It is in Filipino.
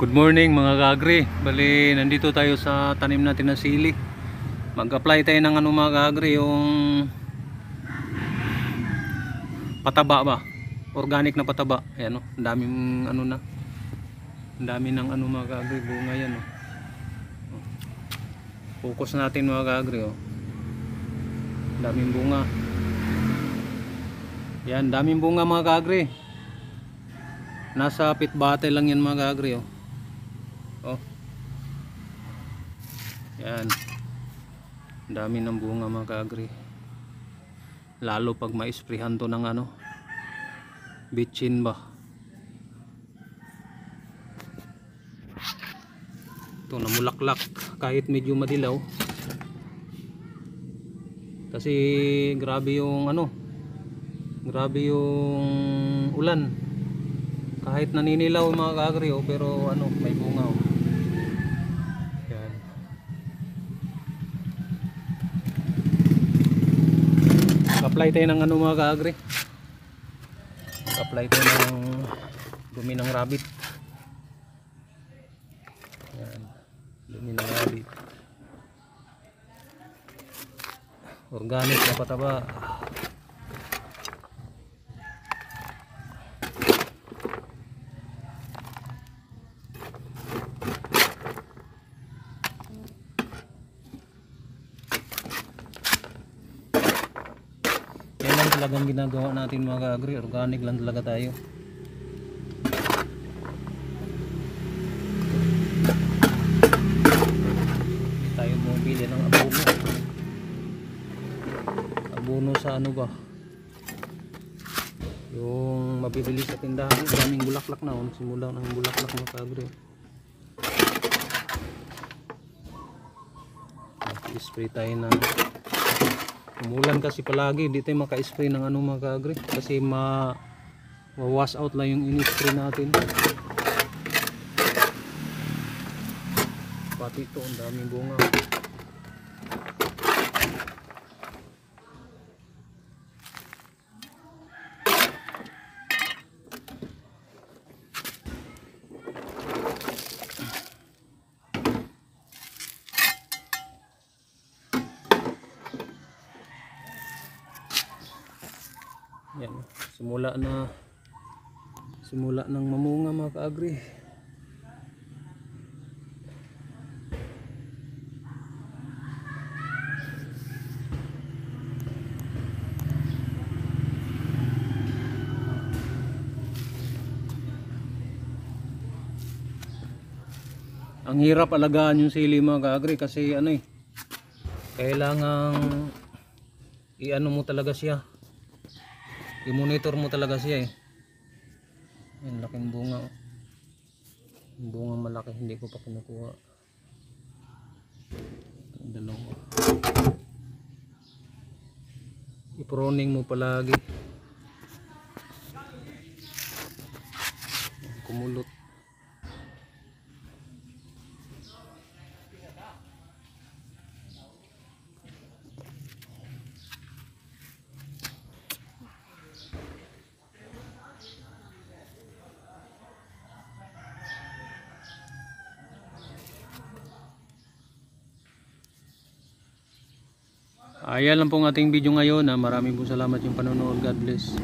Good morning mga kaagri. Bali, nandito tayo sa tanim natin na sili. Mag-apply tayo ng mga kaagri, yung pataba ba? Organic na pataba. Ayan oh, ang daming na. Ang dami ng mga kaagri, bunga yan oh. Focus natin mga kaagri oh. Daming bunga. Yan, daming bunga mga kaagri. Nasa pitbate lang yan mga kaagri oh. Oh. Yan. Dami ng bunga mga kaagri. Lalo pag ma-sprayhan to ng bitchin ba. Ito namulaklak kahit medyo madilaw. Kasi grabe yung grabe yung ulan. Kahit naninilaw mga kaagri oh, pero may bunga oh. Apply tayo ng mga kaagri. Apply tayo ng dumi ng rabbit. Yan, dumi ng rabbit. Organic na pataba. Yan lang talagang ginagawa natin mga kaagri. Organic lang talaga tayo. Hindi tayo bumili ng abono. Abono sa ba? Yung mabibili sa tindahan. Daming bulaklak na. Simula ng bulaklak mga kaagri. Spray tayo na. Umulan kasi palagi, hindi tayo maka-spray ng mga kaagri kasi ma-wash out lang yung in-spray natin. Pati ito, ang daming bunga. Yan, simula ng mamunga mga kaagri. Ang hirap alagaan yung sili mga kaagri kasi kailangang mo talaga siya. I-monitor mo talaga siya eh. Yung laking bunga. Yung bunga malaki, hindi ko pa kinukuha. Dalawa. I-pruning mo palagi. Kumulot. Ayan lang pong ating video ngayon. Maraming po salamat yung panonood. God bless.